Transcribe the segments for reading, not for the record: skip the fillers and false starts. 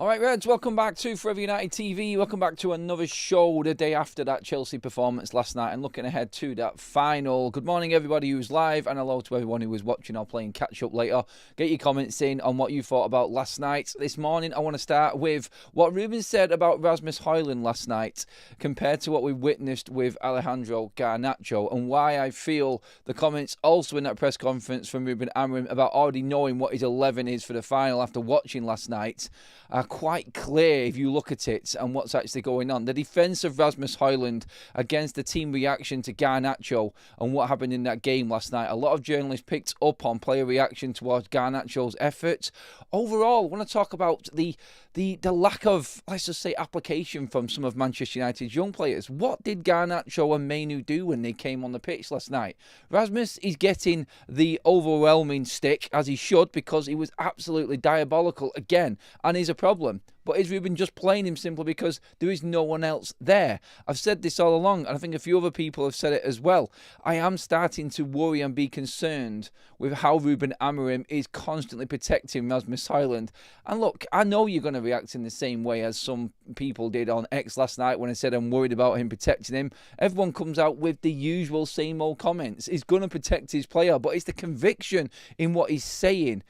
All right, Reds, welcome back to Forever United TV. Welcome back to another show the day after that Chelsea performance last night and looking ahead to that final. Good morning, everybody who's live, and hello to everyone who was watching or playing catch-up later. Get your comments in on what you thought about last night. This morning, I want to start with what Ruben said about Rasmus Højlund last night compared to what we witnessed with Alejandro Garnacho, and why I feel the comments also in that press conference from Ruben Amorim about already knowing what his 11 is for the final after watching last night are quite clear if you look at it and what's actually going on. The defence of Rasmus Højlund against the team reaction to Garnacho and what happened in that game last night. A lot of journalists picked up on player reaction towards Garnacho's efforts. Overall, I want to talk about the lack of, let's just say, application from some of Manchester United's young players. What did Garnacho and Mainu do when they came on the pitch last night? Rasmus is getting the overwhelming stick, as he should, because he was absolutely diabolical again, and is a problem. But is Ruben just playing him simply because there is no one else there? I've said this all along, and I think a few other people have said it as well. I am starting to worry and be concerned with how Ruben Amorim is constantly protecting Rasmus Højlund. And look, I know you're going to react in the same way as some people did on X last night when I said I'm worried about him protecting him. Everyone comes out with the usual same old comments. He's going to protect his player, but it's the conviction in what he's saying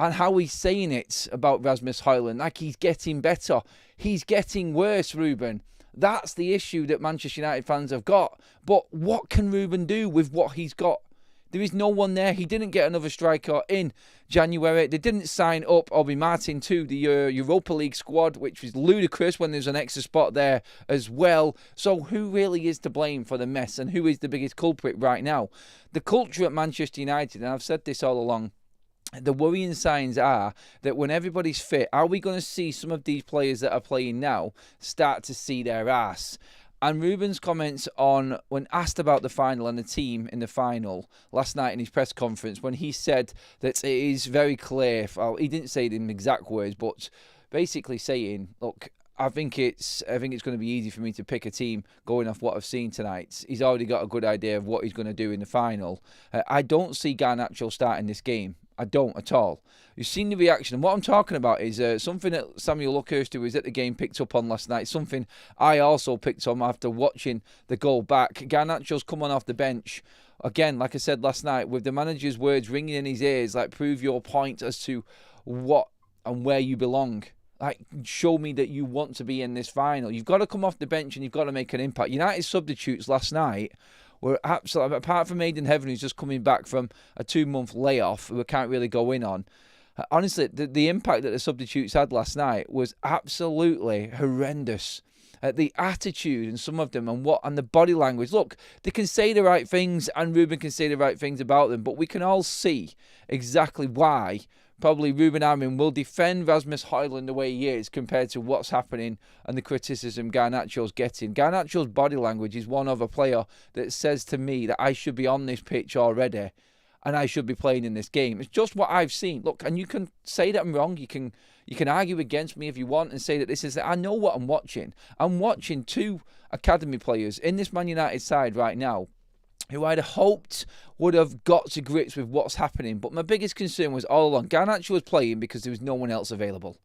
and how he's saying it about Rasmus Højlund, like he's getting better. He's getting worse, Ruben. That's the issue that Manchester United fans have got. But what can Ruben do with what he's got? There is no one there. He didn't get another striker in January. They didn't sign up Obi Martin to the Europa League squad, which was ludicrous when there's an extra spot there as well. So who really is to blame for the mess, and who is the biggest culprit right now? The culture at Manchester United, and I've said this all along, the worrying signs are that when everybody's fit, are we going to see some of these players that are playing now start to see their ass? And Ruben's comments on, when asked about the final and the team in the final last night in his press conference, when he said that it is very clear, well, he didn't say it in exact words, but basically saying, look, I think it's going to be easy for me to pick a team going off what I've seen tonight. He's already got a good idea of what he's going to do in the final. I don't see Garnacho starting this game. I don't at all. You've seen the reaction. And what I'm talking about is something that Samuel Luckhurst, who was at the game, picked up on last night. Something I also picked on after watching the goal back. Garnacho's come on off the bench. Again, like I said last night, with the manager's words ringing in his ears, like, prove your point as to what and where you belong. Like, show me that you want to be in this final. You've got to come off the bench and you've got to make an impact. United's substitutes last night were absolutely, apart from Aiden Heaven, who's just coming back from a 2-month layoff, who I can't really go in on. Honestly, the impact that the substitutes had last night was absolutely horrendous. The attitude and some of them and the body language. Look, they can say the right things and Ruben can say the right things about them, but we can all see exactly why probably Ruben Amorim will defend Rasmus Højlund the way he is compared to what's happening and the criticism Garnacho's getting. Garnacho's body language is one of a player that says to me that I should be on this pitch already and I should be playing in this game. It's just what I've seen. Look, and you can say that I'm wrong. You can argue against me if you want and say that this is... I know what I'm watching. I'm watching 2 academy players in this Man United side right now who I'd hoped would have got to grips with what's happening. But my biggest concern was all along, Garnacho was playing because there was no one else available.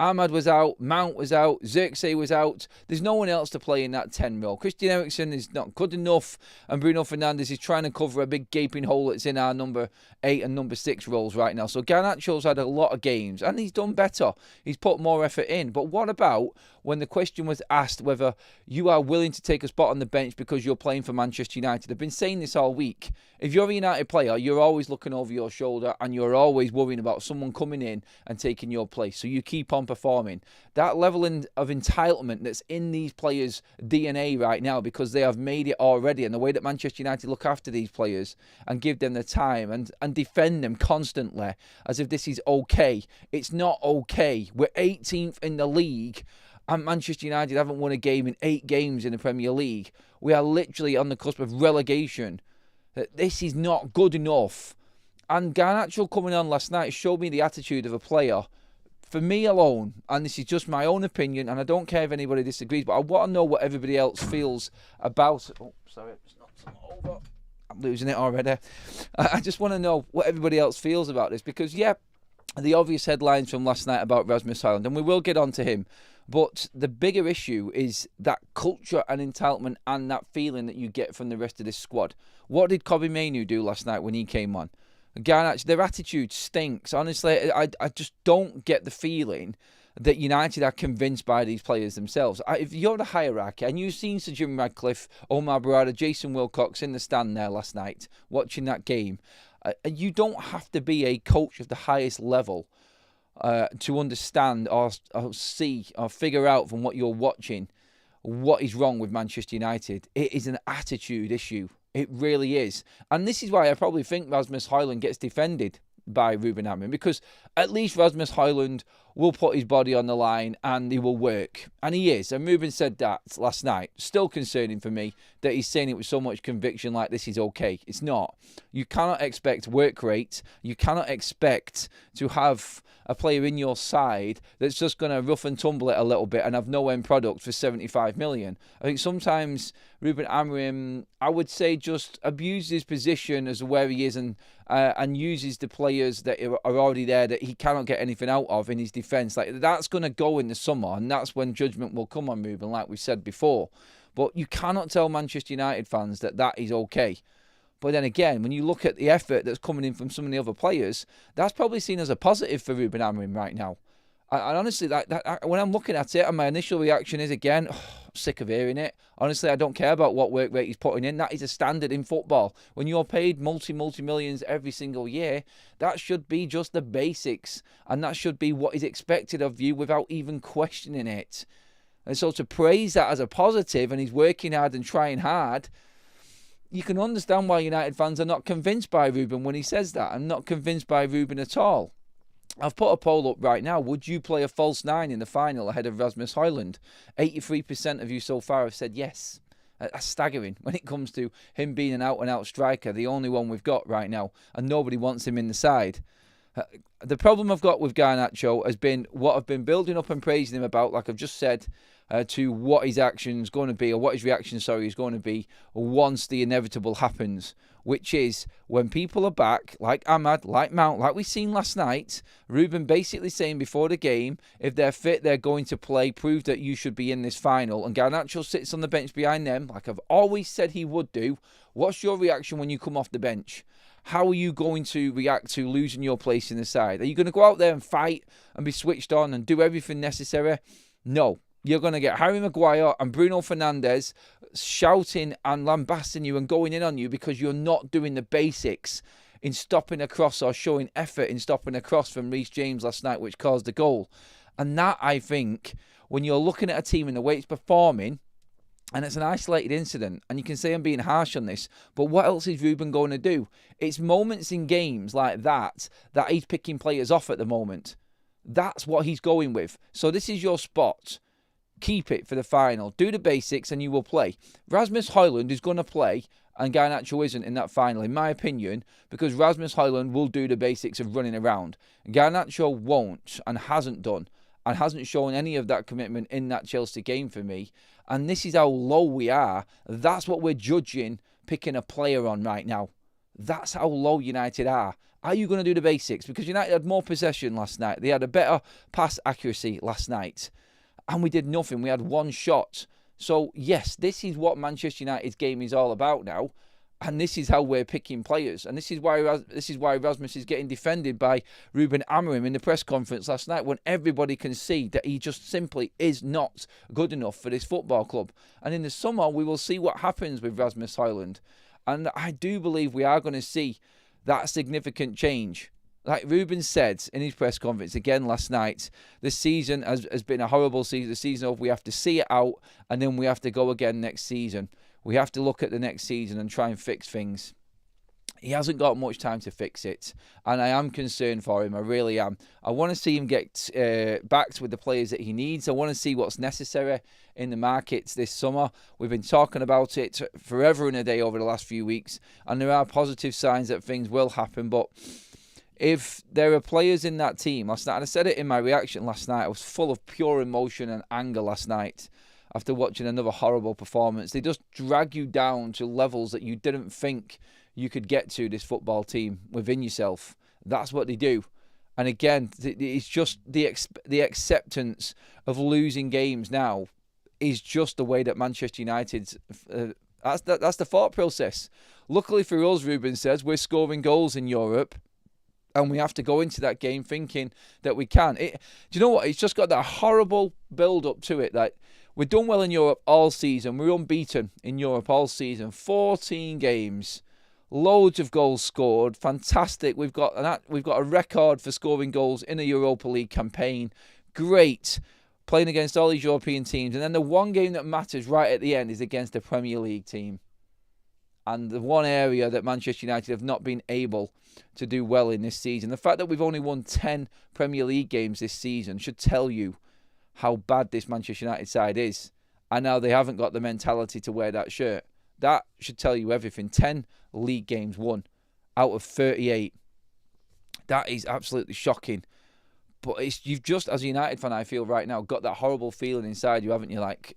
Ahmad was out, Mount was out, Xerxes was out. There's no one else to play in that 10 role. Christian Eriksen is not good enough, and Bruno Fernandes is trying to cover a big gaping hole that's in our number 8 and number 6 roles right now. So Garnacho's had a lot of games, and he's done better. He's put more effort in. But what about when the question was asked whether you are willing to take a spot on the bench because you're playing for Manchester United? I've been saying this all week. If you're a United player, you're always looking over your shoulder and you're always worrying about someone coming in and taking your place. So you keep on performing. That level of entitlement that's in these players' DNA right now, because they have made it already, and the way that Manchester United look after these players and give them the time and defend them constantly as if this is okay. It's not okay. We're 18th in the league and Manchester United haven't won a game in 8 games in the Premier League. We are literally on the cusp of relegation. This is not good enough. And Garnacho coming on last night showed me the attitude of a player. For me alone, and this is just my own opinion, and I don't care if anybody disagrees, but I want to know what everybody else feels about... Oh, sorry, it's not over. I'm losing it already. I just want to know what everybody else feels about this, because, yeah, the obvious headlines from last night about Rasmus Højlund, and we will get on to him. But the bigger issue is that culture and entitlement and that feeling that you get from the rest of this squad. What did Kobbie Mainoo do last night when he came on? Garnacho, their attitude stinks. Honestly, I just don't get the feeling that United are convinced by these players themselves. If you're the hierarchy, and you've seen Sir Jim Radcliffe, Omar Barada, Jason Wilcox in the stand there last night, watching that game, you don't have to be a coach of the highest level to understand or see or figure out from what you're watching what is wrong with Manchester United. It is an attitude issue. It really is. And this is why I probably think Rasmus Højlund gets defended by Ruben Amorim, because at least Rasmus Højlund will put his body on the line and he will work. And he is. And Ruben said that last night. Still concerning for me that he's saying it with so much conviction like this is okay. It's not. You cannot expect work rate. You cannot expect to have a player in your side that's just going to rough and tumble it a little bit and have no end product for 75 million. I think sometimes Ruben Amorim, I would say, just abuses his position as where he is and uses the players that are already there that he cannot get anything out of in his defence. Like, that's going to go in the summer, and that's when judgment will come on Ruben, like we said before. But you cannot tell Manchester United fans that that is okay. But then again, when you look at the effort that's coming in from some of the other players, that's probably seen as a positive for Ruben Amorim right now. And honestly, when I'm looking at it, and my initial reaction is, again, sick of hearing it. Honestly, I don't care about what work rate he's putting in. That is a standard in football. When you're paid multi-millions every single year, that should be just the basics. And that should be what is expected of you without even questioning it. And so to praise that as a positive, and he's working hard and trying hard, you can understand why United fans are not convinced by Ruben when he says that, and not convinced by Ruben at all. I've put a poll up right now. Would you play a false nine in the final ahead of Rasmus Højlund? 83% of you so far have said yes. That's staggering when it comes to him being an out-and-out striker, the only one we've got right now, and nobody wants him in the side. The problem I've got with Garnacho has been what I've been building up and praising him about, like I've just said, to what his action's going to be, or what his reaction, is going to be once the inevitable happens, which is when people are back, like Ahmad, like Mount, like we seen last night, Ruben basically saying before the game, if they're fit, they're going to play, prove that you should be in this final, and Garnacho sits on the bench behind them, like I've always said he would do. What's your reaction when you come off the bench? How are you going to react to losing your place in the side? Are you going to go out there and fight and be switched on and do everything necessary? No. You're going to get Harry Maguire and Bruno Fernandes shouting and lambasting you and going in on you because you're not doing the basics in stopping a cross or showing effort in stopping a cross from Reece James last night, which caused the goal. And that, I think, when you're looking at a team and the way it's performing, and it's an isolated incident, and you can say I'm being harsh on this, but what else is Ruben going to do? It's moments in games like that he's picking players off at the moment. That's what he's going with. So this is your spot. Keep it for the final. Do the basics and you will play. Rasmus Højlund is going to play, and Garnacho isn't in that final, in my opinion, because Rasmus Højlund will do the basics of running around. Garnacho won't, and hasn't done, and hasn't shown any of that commitment in that Chelsea game for me. And this is how low we are. That's what we're judging picking a player on right now. That's how low United are. Are you going to do the basics? Because United had more possession last night. They had a better pass accuracy last night. And we did nothing. We had one shot. So, yes, this is what Manchester United's game is all about now. And this is how we're picking players. And this is why Rasmus is getting defended by Ruben Amorim in the press conference last night, when everybody can see that he just simply is not good enough for this football club. And in the summer, we will see what happens with Rasmus Højlund. And I do believe we are going to see that significant change. Like Ruben said in his press conference again last night, this season has been a horrible season. The season of we have to see it out, and then we have to go again next season. We have to look at the next season and try and fix things. He hasn't got much time to fix it, and I am concerned for him. I really am. I want to see him get backed with the players that he needs. I want to see what's necessary in the markets this summer. We've been talking about it forever and a day over the last few weeks, and there are positive signs that things will happen, but if there are players in that team last night, and I said it in my reaction last night, I was full of pure emotion and anger last night after watching another horrible performance. They just drag you down to levels that you didn't think you could get to, this football team, within yourself. That's what they do. And again, it's just the acceptance of losing games now is just the way that Manchester United. That's the thought process. Luckily for us, Ruben says, we're scoring goals in Europe, and we have to go into that game thinking that we can. Do you know what? It's just got that horrible build-up to it. That we've done well in Europe all season. We're unbeaten in Europe all season. 14 games. Loads of goals scored. Fantastic. We've got a record for scoring goals in a Europa League campaign. Great. Playing against all these European teams. And then the one game that matters right at the end is against a Premier League team. And the one area that Manchester United have not been able to do well in this season. The fact that we've only won 10 Premier League games this season should tell you how bad this Manchester United side is. And now they haven't got the mentality to wear that shirt. That should tell you everything. 10 league games won out of 38. That is absolutely shocking. But you've just, as a United fan, I feel right now, got that horrible feeling inside you, haven't you? Like,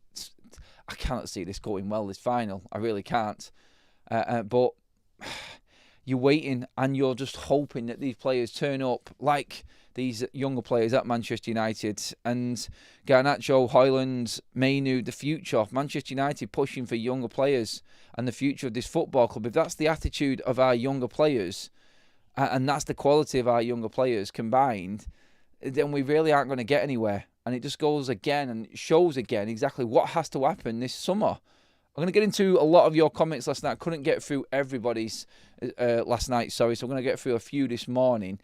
I cannot see this going well, this final. I really can't. But you're waiting and you're just hoping that these players turn up like these younger players at Manchester United. And Garnacho, Højlund, Mainu, the future of Manchester United pushing for younger players and the future of this football club. If that's the attitude of our younger players and that's the quality of our younger players combined, then we really aren't going to get anywhere. And it just goes again and shows again exactly what has to happen this summer. I'm going to get into a lot of your comments last night. I couldn't get through everybody's last night, sorry. So I'm going to get through a few this morning.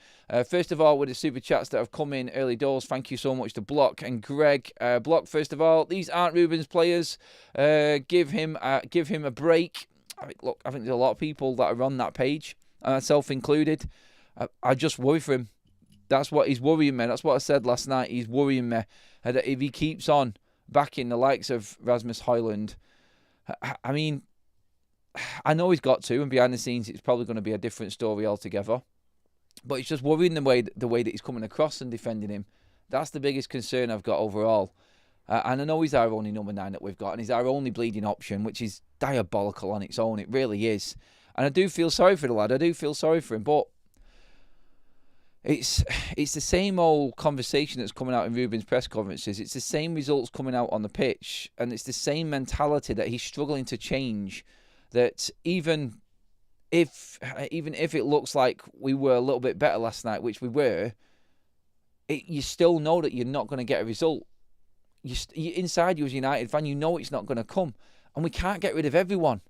First of all, with the super chats that have come in early doors, thank you so much to Block and Greg. Block, first of all, these aren't Ruben's players. Give him a break. I think there's a lot of people that are on that page, myself included. I just worry for him. That's what he's worrying me. That's what I said last night. He's worrying me that if he keeps on backing the likes of Rasmus Højlund, I mean, I know he's got to, and behind the scenes it's probably going to be a different story altogether. But it's just worrying the way that he's coming across and defending him. That's the biggest concern I've got overall. And I know he's our only number 9 that we've got, and he's our only bleeding option, which is diabolical on its own. It really is. And I do feel sorry for the lad. I do feel sorry for him. But it's the same old conversation that's coming out in Ruben's press conferences. It's the same results coming out on the pitch, and it's the same mentality that he's struggling to change. That even if it looks like we were a little bit better last night, which we were, you still know that you're not going to get a result. You inside you as a United fan, you know it's not going to come, and we can't get rid of everyone.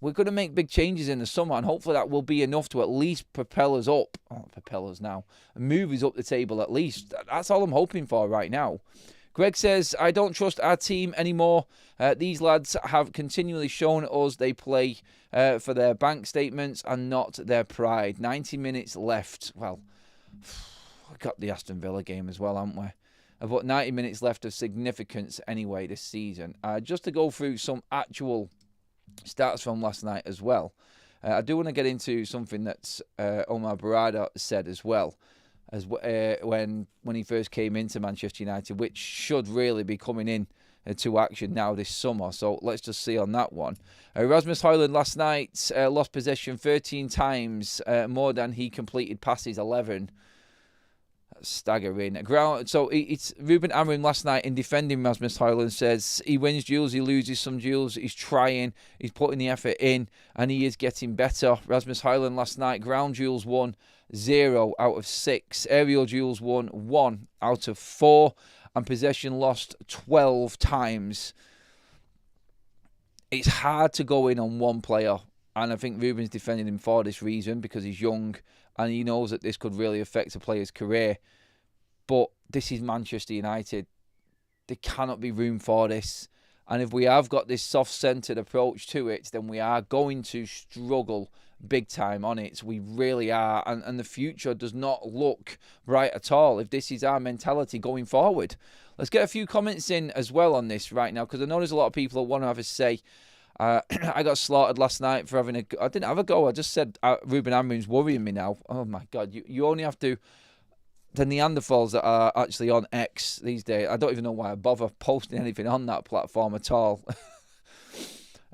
We're going to make big changes in the summer, and hopefully that will be enough to at least propel us up. Oh, propel us now. Move us up the table at least. That's all I'm hoping for right now. Greg says, I don't trust our team anymore. These lads have continually shown us they play for their bank statements and not their pride. 90 minutes left. Well, we've got the Aston Villa game as well, haven't we? About 90 minutes left of significance anyway this season. Just to go through some actual stats from last night as well. I do want to get into something that Omar Barada said as well, as when he first came into Manchester United, which should really be coming in to action now this summer. So let's just see on that one. Rasmus Højlund last night lost possession 13 times, more than he completed passes, 11. Staggering. So it's Ruben Amorim last night in defending Rasmus Højlund says he wins duels, he loses some duels, he's trying, he's putting the effort in, and he is getting better. Rasmus Højlund last night, ground duels won 0 out of 6, aerial duels won 1 out of 4, and possession lost 12 times. It's hard to go in on one player, and I think Ruben's defending him for this reason, because he's young and he knows that this could really affect a player's career. But this is Manchester United. There cannot be room for this. And if we have got this soft-centred approach to it, then we are going to struggle big time on it. We really are. And the future does not look bright at all if this is our mentality going forward. Let's get a few comments in as well on this right now, because I know there's a lot of people that want to have a say. I got slaughtered last night for having I didn't have a go. I just said Ruben Amorim's worrying me now. Oh my God, you only have to. The Neanderthals that are actually on X these days, I don't even know why I bother posting anything on that platform at all.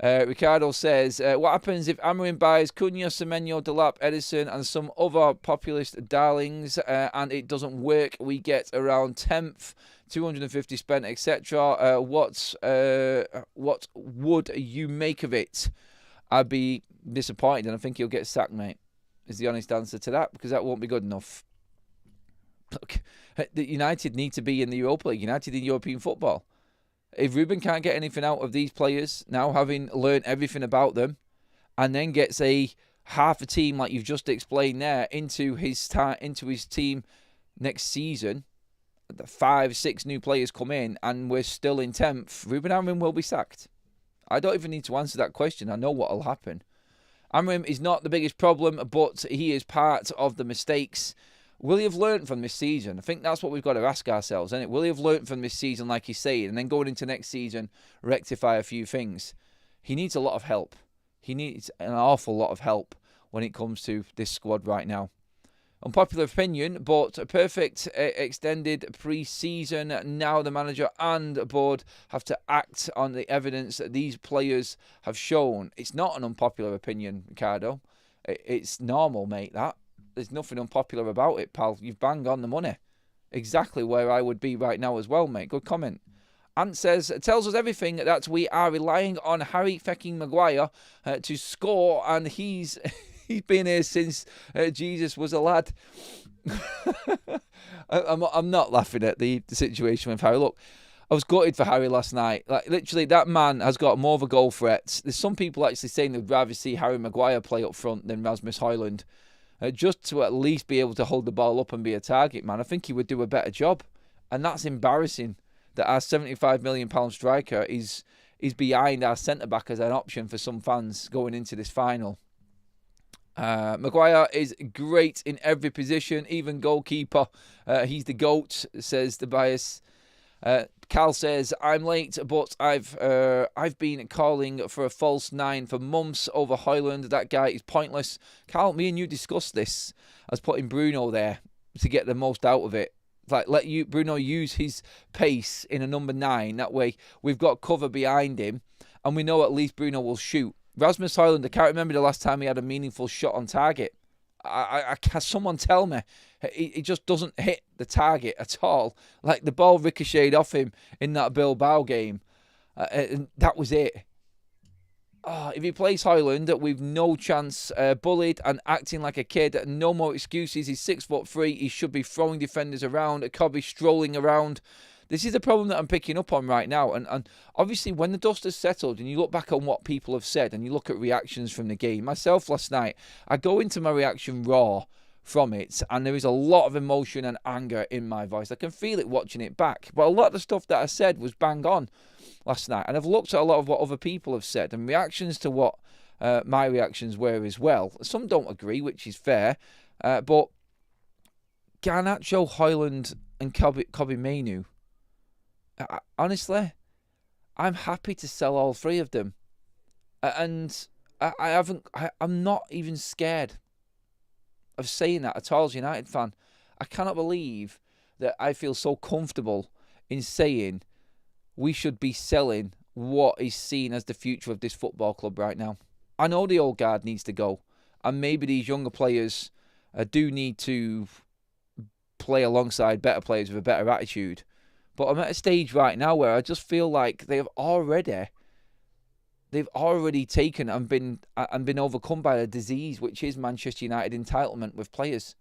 Ricardo says, what happens if Amorim buys Cunha, Semenyo, Delap, Edison and some other populist darlings and it doesn't work? We get around 10th, 250 spent, etc. What would you make of it? I'd be disappointed and I think he'll get sacked, mate, is the honest answer to that, because that won't be good enough. Look, the United need to be in the Europa League. United in European football. If Ruben can't get anything out of these players, now having learned everything about them, and then gets a half a team like you've just explained there into his team next season, the 5-6 new players come in, and we're still in 10th, Ruben Amorim will be sacked. I don't even need to answer that question. I know what will happen. Amorim is not the biggest problem, but he is part of the mistakes. Will he have learned from this season? I think that's what we've got to ask ourselves, isn't it? Will he have learned from this season, like he's saying, and then going into next season, rectify a few things? He needs a lot of help. He needs an awful lot of help when it comes to this squad right now. Unpopular opinion, but a perfect extended pre-season. Now the manager and board have to act on the evidence that these players have shown. It's not an unpopular opinion, Ricardo. It's normal, mate, that. There's nothing unpopular about it, pal. You've banged on the money. Exactly where I would be right now as well, mate. Good comment. Ant says, tells us everything that we are relying on Harry fecking Maguire to score, and he's been here since Jesus was a lad. I'm not laughing at the situation with Harry. Look, I was gutted for Harry last night. Like, literally, that man has got more of a goal threat. There's some people actually saying they'd rather see Harry Maguire play up front than Rasmus Højlund. Just to at least be able to hold the ball up and be a target man. I think he would do a better job. And that's embarrassing that our £75 million striker is behind our centre-back as an option for some fans going into this final. Maguire is great in every position, even goalkeeper. He's the GOAT, says the bias. Cal says, I'm late, but I've been calling for a false 9 for months over Højlund. That guy is pointless. Cal, me and you discussed this as putting Bruno there to get the most out of it. Like, let Bruno use his pace in a number 9. That way we've got cover behind him and we know at least Bruno will shoot. Rasmus Højlund, I can't remember the last time he had a meaningful shot on target. Can someone tell me? He just doesn't hit the target at all. Like, the ball ricocheted off him in that Bilbao game. And that was it. If he plays Højlund, we've no chance. Bullied and acting like a kid. No more excuses. He's 6'3". He should be throwing defenders around. Kobe strolling around. This is the problem that I'm picking up on right now. And obviously, when the dust has settled and you look back on what people have said and you look at reactions from the game, myself last night, I go into my reaction raw from it, and there is a lot of emotion and anger in my voice. I can feel it watching it back. But a lot of the stuff that I said was bang on last night. And I've looked at a lot of what other people have said and reactions to what my reactions were as well. Some don't agree, which is fair. But Garnacho, Højlund and Kobe Mainoo, honestly, I'm happy to sell all three of them, and I'm not even scared of saying that at all as a United fan. I cannot believe that I feel so comfortable in saying we should be selling what is seen as the future of this football club right now. I know the old guard needs to go, and maybe these younger players do need to play alongside better players with a better attitude. But I'm at a stage right now where I just feel like they've already taken and been overcome by a disease, which is Manchester United entitlement with players.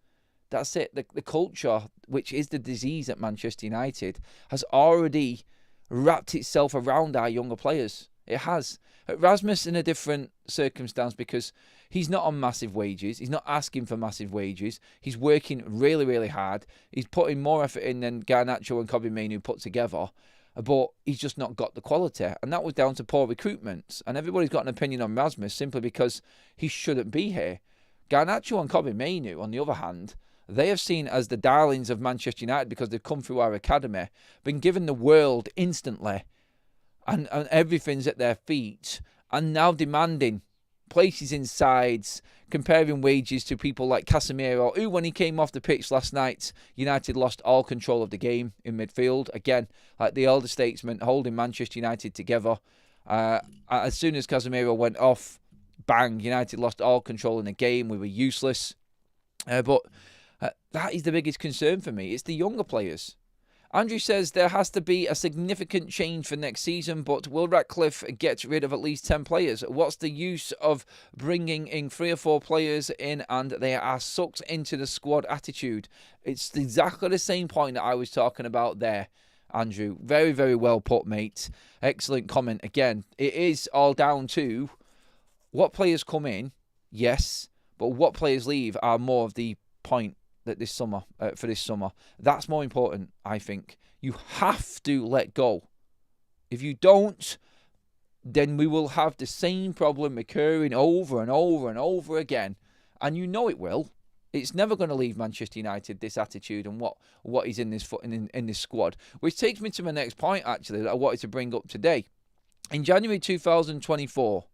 That's it. The culture, which is the disease at Manchester United, has already wrapped itself around our younger players. It has. Rasmus in a different circumstance because he's not on massive wages. He's not asking for massive wages. He's working really, really hard. He's putting more effort in than Garnacho and Kobe Mainoo put together. But he's just not got the quality. And that was down to poor recruitment. And everybody's got an opinion on Rasmus simply because he shouldn't be here. Garnacho and Kobe Mainoo, on the other hand, they have seen as the darlings of Manchester United because they've come through our academy, been given the world instantly, and everything's at their feet, and now demanding places in sides, comparing wages to people like Casemiro, who, when he came off the pitch last night, United lost all control of the game in midfield. Again, like the elder statesman holding Manchester United together. As soon as Casemiro went off, bang, United lost all control in the game. We were useless. But that is the biggest concern for me. It's the younger players. Andrew says there has to be a significant change for next season, but will Ratcliffe get rid of at least 10 players? What's the use of bringing in 3 or 4 players in and they are sucked into the squad attitude? It's exactly the same point that I was talking about there, Andrew. Very, very well put, mate. Excellent comment. Again, it is all down to what players come in, yes, but what players leave are more of the point that this summer, for this summer. That's more important, I think. You have to let go. If you don't, then we will have the same problem recurring over and over and over again. And you know it will. It's never going to leave Manchester United, this attitude and what is in this squad. Which takes me to my next point, actually, that I wanted to bring up today. In January 2024,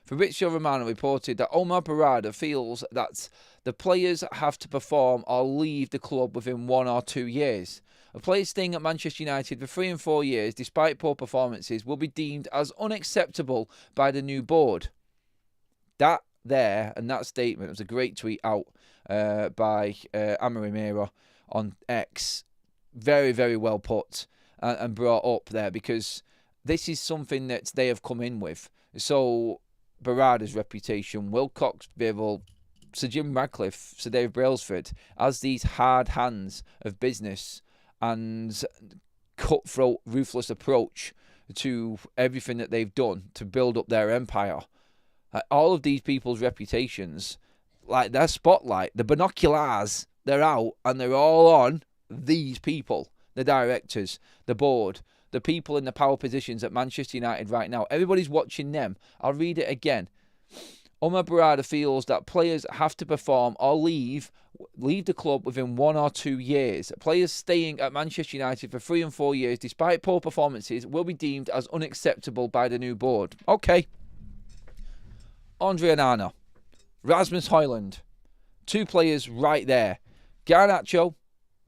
Fabrizio Romano reported that Omar Barada feels that the players have to perform or leave the club within 1 or 2 years. A player staying at Manchester United for 3 and 4 years, despite poor performances, will be deemed as unacceptable by the new board. That there and that statement was a great tweet out by Amorim on X. Very, very well put and brought up there, because this is something that they have come in with. So Barada's reputation, Wilcox, Bivell, Sir Jim Radcliffe, Sir Dave Brailsford, as these hard hands of business and cutthroat, ruthless approach to everything that they've done to build up their empire. All of these people's reputations, like their spotlight, the binoculars, they're out and they're all on these people, the directors, the board, the people in the power positions at Manchester United right now. Everybody's watching them. I'll read it again. Omar Barada feels that players have to perform or leave the club within 1 or 2 years. Players staying at Manchester United for 3 and 4 years, despite poor performances, will be deemed as unacceptable by the new board. Okay. Andre Onana, Rasmus Højlund, 2 players right there. Garnacho,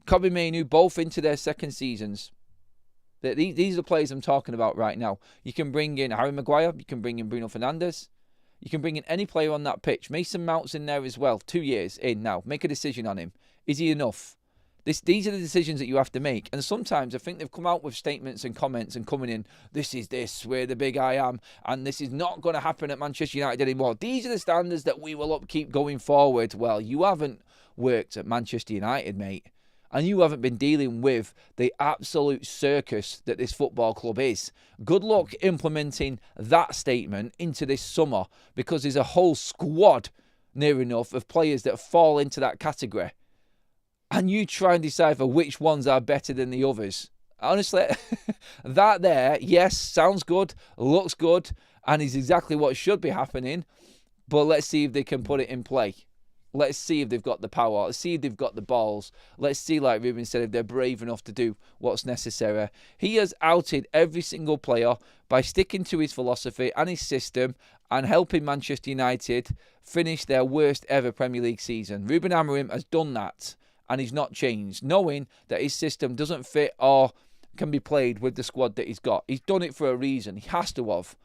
Kobe Mainoo, both into their second seasons. These are the players I'm talking about right now. You can bring in Harry Maguire. You can bring in Bruno Fernandes. You can bring in any player on that pitch. Mason Mount's in there as well. 2 years in now. Make a decision on him. Is he enough? These are the decisions that you have to make. And sometimes I think they've come out with statements and comments and coming in, we're the big I am, and this is not going to happen at Manchester United anymore. These are the standards that we will keep going forward. Well, you haven't worked at Manchester United, mate. And you haven't been dealing with the absolute circus that this football club is. Good luck implementing that statement into this summer, because there's a whole squad near enough of players that fall into that category. And you try and decipher which ones are better than the others. Honestly, that there, yes, sounds good, looks good, and is exactly what should be happening. But let's see if they can put it in play. Let's see if they've got the power. Let's see if they've got the balls. Let's see, like Ruben said, if they're brave enough to do what's necessary. He has outed every single player by sticking to his philosophy and his system and helping Manchester United finish their worst ever Premier League season. Ruben Amorim has done that, and he's not changed, knowing that his system doesn't fit or can be played with the squad that he's got. He's done it for a reason. He has to have,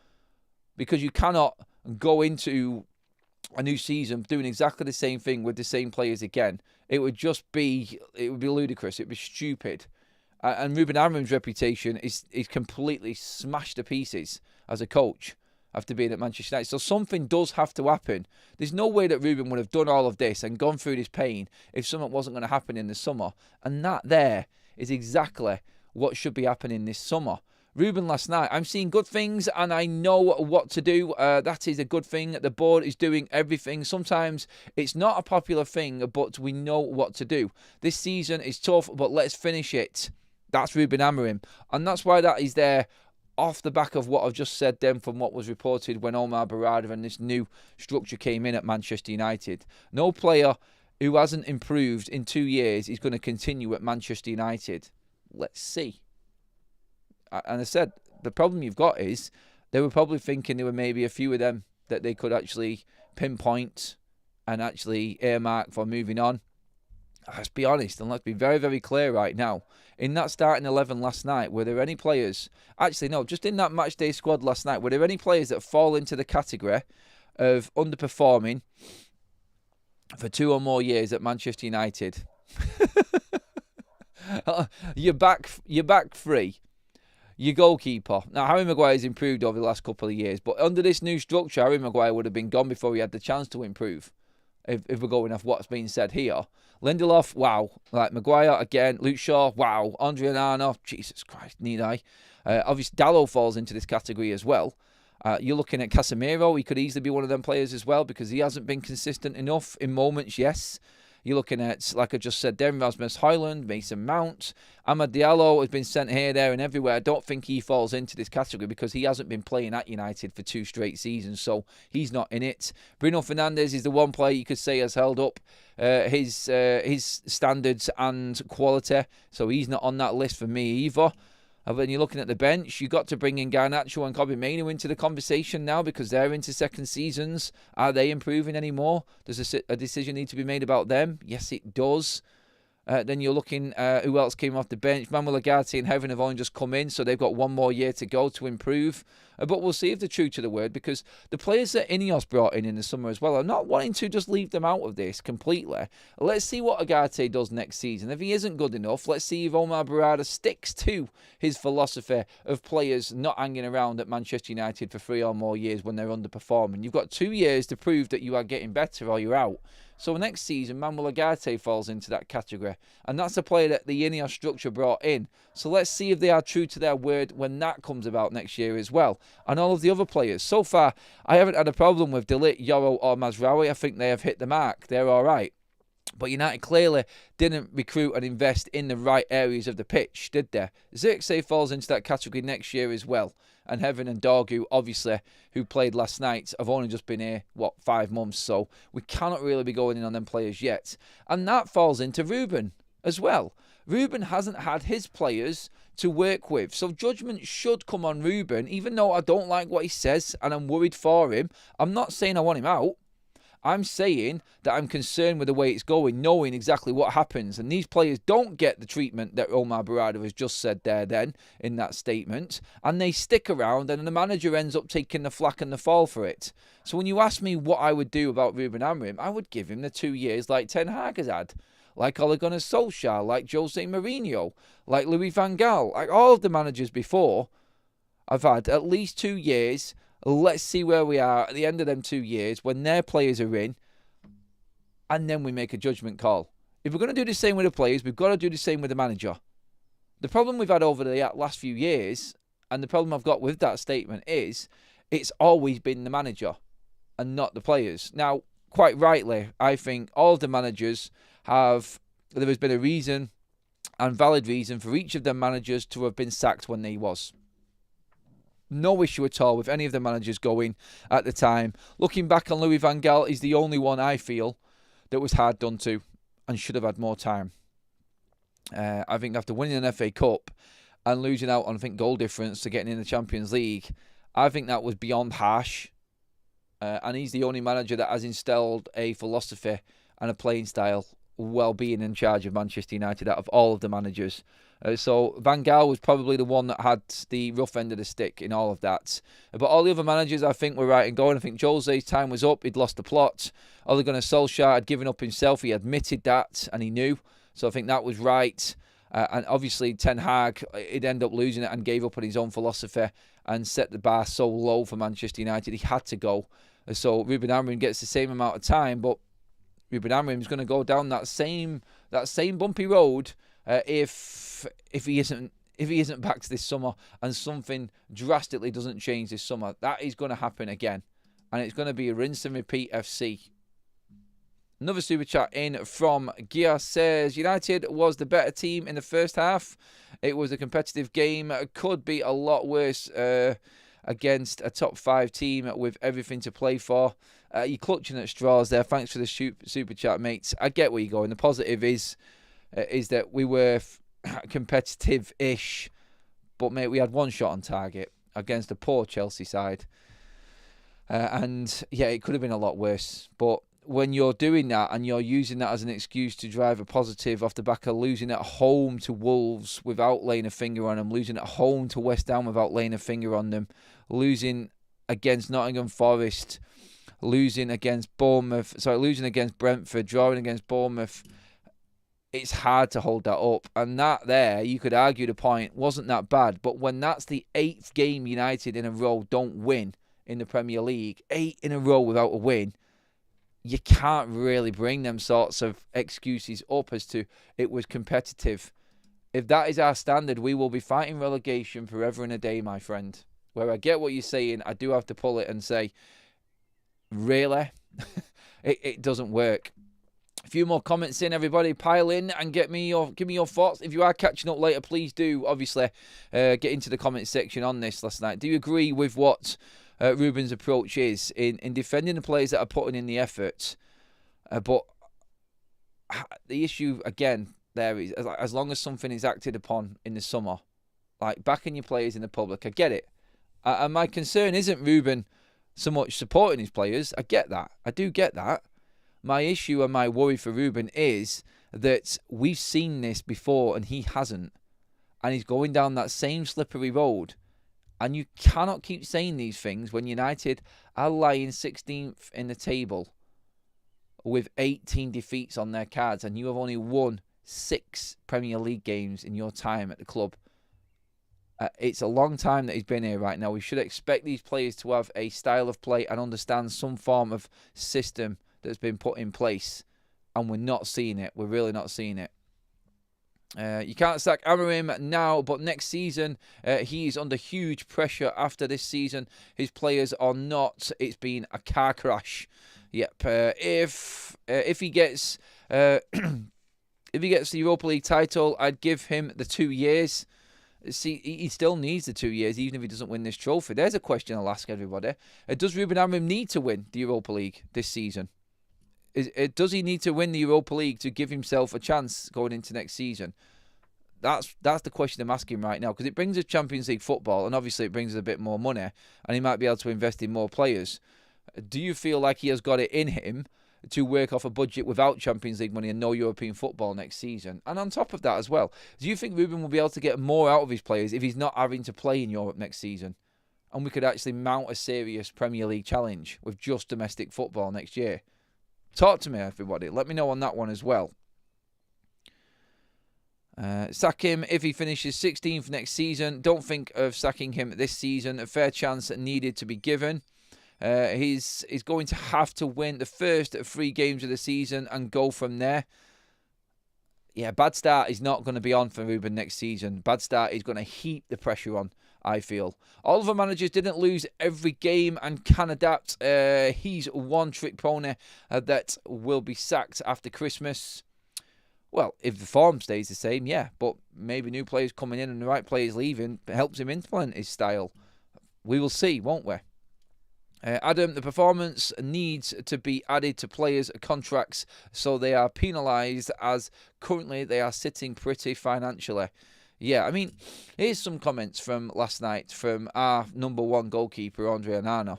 because you cannot go into a new season doing exactly the same thing with the same players again. It would be ludicrous. It would be stupid. And Ruben Amorim's reputation is completely smashed to pieces as a coach after being at Manchester United. So something does have to happen. There's no way that Ruben would have done all of this and gone through this pain if something wasn't going to happen in the summer. And that there is exactly what should be happening this summer. Ruben last night, I'm seeing good things and I know what to do. That is a good thing. The board is doing everything. Sometimes it's not a popular thing, but we know what to do. This season is tough, but let's finish it. That's Ruben Amorim. And that's why that is there off the back of what I've just said then, from what was reported when Omar Barada and this new structure came in at Manchester United. No player who hasn't improved in 2 years is going to continue at Manchester United. Let's see. And I said, the problem you've got is they were probably thinking there were maybe a few of them that they could actually pinpoint and actually earmark for moving on. Let's be honest and let's be very, very clear right now. in that starting 11 last night, were there any players, actually no, just in that match day squad last night, were there any players that fall into the category of underperforming for 2 or more years at Manchester United? You're back free. Your goalkeeper. Now, Harry Maguire's improved over the last couple of years, but under this new structure, Harry Maguire would have been gone before he had the chance to improve, if we're going off what's being said here. Lindelof, wow. Like Maguire, again. Luke Shaw, wow. Andre Onana, Jesus Christ, need I? Obviously, Dalot falls into this category as well. You're looking at Casemiro. He could easily be one of them players as well because he hasn't been consistent enough in moments, yes. You're looking at, like I just said, Darren Rasmus Højlund, Mason Mount. Amad Diallo has been sent here, there and everywhere. I don't think he falls into this category because he hasn't been playing at United for 2 straight seasons, so he's not in it. Bruno Fernandes is the one player you could say has held up his standards and quality, so he's not on that list for me either. And when you're looking at the bench, you've got to bring in Garnacho and Kobbie Mainoo into the conversation now because they're into second seasons. Are they improving anymore? Does a decision need to be made about them? Yes, it does. Then you're looking, who else came off the bench? Manuel Ugarte and Heaven have only just come in, so they've got 1 more year to go to improve. But we'll see if they're true to the word, because the players that Ineos brought in the summer as well, I'm not wanting to just leave them out of this completely. Let's see what Ugarte does next season. If he isn't good enough, let's see if Omar Berrada sticks to his philosophy of players not hanging around at Manchester United for 3 or more years when they're underperforming. You've got 2 years to prove that you are getting better or you're out. So next season, Manuel Ugarte falls into that category. And that's a player that the Ineos structure brought in. So let's see if they are true to their word when that comes about next year as well. And all of the other players. So far, I haven't had a problem with De Ligt, Yoro or Mazraoui. I think they have hit the mark. They're all right. But United clearly didn't recruit and invest in the right areas of the pitch, did they? Zirkzee falls into that category next year as well. And Heaven and Dorgu, obviously, who played last night, have only just been here, 5 months? So we cannot really be going in on them players yet. And that falls into Ruben as well. Ruben hasn't had his players to work with. So judgment should come on Ruben, even though I don't like what he says and I'm worried for him. I'm not saying I want him out. I'm saying that I'm concerned with the way it's going, knowing exactly what happens. And these players don't get the treatment that Omar Berrada has just said there then in that statement. And they stick around and the manager ends up taking the flak and the fall for it. So when you ask me what I would do about Ruben Amorim, I would give him the 2 years like Ten Hag has had. Like Ole Gunnar Solskjaer, like Jose Mourinho, like Louis van Gaal. Like all of the managers before, I've had at least 2 years. Let's see where we are at the end of them 2 years when their players are in, and then we make a judgment call. If we're going to do the same with the players, we've got to do the same with the manager. The problem we've had over the last few years, and the problem I've got with that statement is, it's always been the manager and not the players. Now, quite rightly, I think all of the managers there has been a reason and valid reason for each of the managers to have been sacked when they was. No issue at all with any of the managers going at the time. Looking back on Louis van Gaal, he's the only one I feel that was hard done to and should have had more time. I think after winning an FA Cup and losing out on, I think, goal difference to getting in the Champions League, I think that was beyond harsh. And he's the only manager that has instilled a philosophy and a playing style while being in charge of Manchester United out of all of the managers. So Van Gaal was probably the one that had the rough end of the stick in all of that. But all the other managers, I think, were right in going. I think Jose's time was up. He'd lost the plot. Ole Gunnar Solskjaer had given up himself. He admitted that, and he knew. So I think that was right. And obviously Ten Hag, he'd end up losing it and gave up on his own philosophy and set the bar so low for Manchester United. He had to go. So Ruben Amorim gets the same amount of time, but Ruben Amorim's going to go down that same bumpy road if he isn't back this summer and something drastically doesn't change this summer. That is going to happen again, and it's going to be a rinse and repeat FC. Another super chat in from Gia says, United was the better team in the first half. It was a competitive game. It could be a lot worse against a top 5 team with everything to play for. You're clutching at straws there. Thanks for the super chat, mates. I get where you're going. The positive is that we were competitive-ish, but mate, we had 1 shot on target against a poor Chelsea side. And yeah, it could have been a lot worse, but when you're doing that and you're using that as an excuse to drive a positive off the back of losing at home to Wolves without laying a finger on them, losing at home to West Ham without laying a finger on them, losing against Nottingham Forest, losing against Brentford, drawing against Bournemouth, it's hard to hold that up. And that there, you could argue the point, wasn't that bad. But when that's the 8th game United in a row don't win in the Premier League, 8 in a row without a win, you can't really bring them sorts of excuses up as to it was competitive. If that is our standard, we will be fighting relegation forever and a day, my friend. Where I get what you're saying, I do have to pull it and say, really? it doesn't work. A few more comments in, everybody. Pile in and give me your thoughts. If you are catching up later, please do, obviously, get into the comment section on this last night. Do you agree with what Ruben's approach is in defending the players that are putting in the effort? But the issue, again, there is, as long as something is acted upon in the summer, like backing your players in the public, I get it. And my concern isn't Ruben so much supporting his players. I get that. I do get that. My issue and my worry for Ruben is that we've seen this before and he hasn't. And he's going down that same slippery road. And you cannot keep saying these things when United are lying 16th in the table with 18 defeats on their cards and you have only won 6 Premier League games in your time at the club. It's a long time that he's been here right now. We should expect these players to have a style of play and understand some form of system that's been put in place. And we're not seeing it. We're really not seeing it. You can't sack Amorim now, but next season he's under huge pressure after this season. His players are not. It's been a car crash. Yep. If he gets if he gets the Europa League title, I'd give him the 2 years. See, he still needs the 2 years, even if he doesn't win this trophy. There's a question I'll ask everybody. Does Ruben Amorim need to win the Europa League this season? Does he need to win the Europa League to give himself a chance going into next season? That's the question I'm asking right now, because it brings us Champions League football, and obviously it brings us a bit more money, and he might be able to invest in more players. Do you feel like he has got it in him to work off a budget without Champions League money and no European football next season? And on top of that as well, do you think Ruben will be able to get more out of his players if he's not having to play in Europe next season? And we could actually mount a serious Premier League challenge with just domestic football next year? Talk to me, everybody. Let me know on that one as well. Sack him if he finishes 16th next season. Don't think of sacking him this season. A fair chance needed to be given. He's going to have to win the first 3 games of the season and go from there. Yeah, bad start is not going to be on for Ruben next season. Bad start is going to heap the pressure on, I feel. All of the managers didn't lose every game and can adapt. He's one trick pony that will be sacked after Christmas. Well, if the form stays the same, yeah. But maybe new players coming in and the right players leaving helps him implement his style. We will see, won't we? Adam, the performance needs to be added to players' contracts so they are penalised, as currently they are sitting pretty financially. Yeah, I mean, here's some comments from last night from our number 1 goalkeeper, Andre Onana.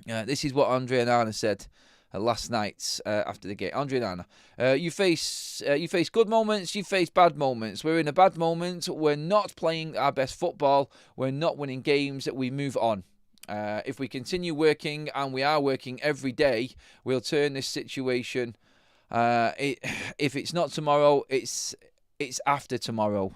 This is what Andre Onana said last night after the game. Andre Onana, you face good moments, you face bad moments. We're in a bad moment. We're not playing our best football. We're not winning games. We move on. If we continue working, and we are working every day, we'll turn this situation. If it's not tomorrow, it's after tomorrow.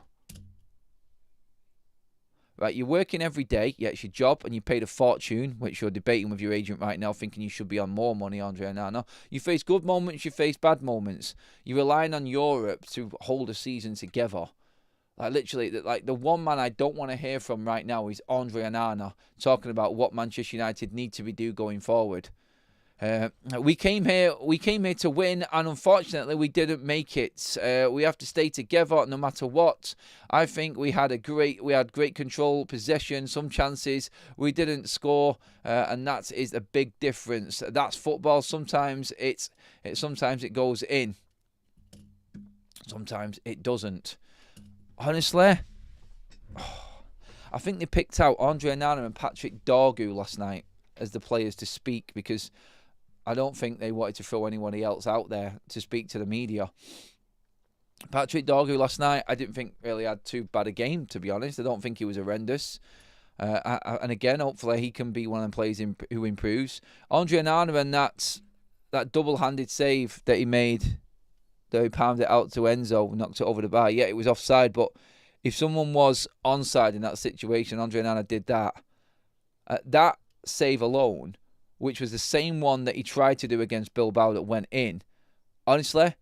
Right, you're working every day. Yeah, it's your job, and you paid a fortune, which you're debating with your agent right now, thinking you should be on more money, Andre Onana. You face good moments, you face bad moments. You're relying on Europe to hold a season together. Like, literally, like, the one man I don't want to hear from right now is Andre Onana talking about what Manchester United need to be doing going forward. We came here to win, and unfortunately we didn't make it. We have to stay together no matter what. I think we had great control, possession, some chances. We didn't score, and that is a big difference. That's football. Sometimes it goes in. Sometimes it doesn't. Honestly, I think they picked out Andre Onana and Patrick Dorgu last night as the players to speak, because I don't think they wanted to throw anybody else out there to speak to the media. Patrick Dorgu last night, I didn't think really had too bad a game, to be honest. I don't think he was horrendous. And again, hopefully he can be one of the players who improves. Andre Onana and that double-handed save that he made, that he palmed it out to Enzo, knocked it over the bar. Yeah, it was offside, but if someone was onside in that situation, Andre Onana did that. That save alone, which was the same one that he tried to do against Bilbao that went in, honestly,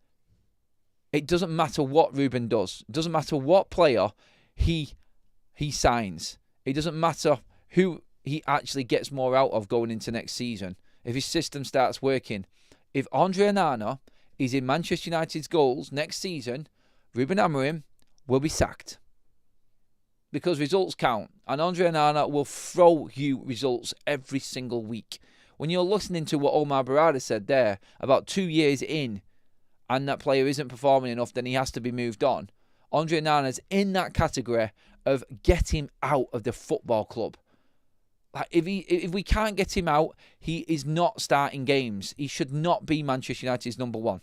it doesn't matter what Ruben does. It doesn't matter what player he signs. It doesn't matter who he actually gets more out of going into next season. If his system starts working. If Andre Onana is in Manchester United's goals next season, Ruben Amorim will be sacked. Because results count. And Andre Onana will throw you results every single week. When you're listening to what Omar Barada said there, about 2 years in, and that player isn't performing enough, then he has to be moved on. Andre Onana's in that category of get him out of the football club. Like if we can't get him out, he is not starting games. He should not be Manchester United's number one.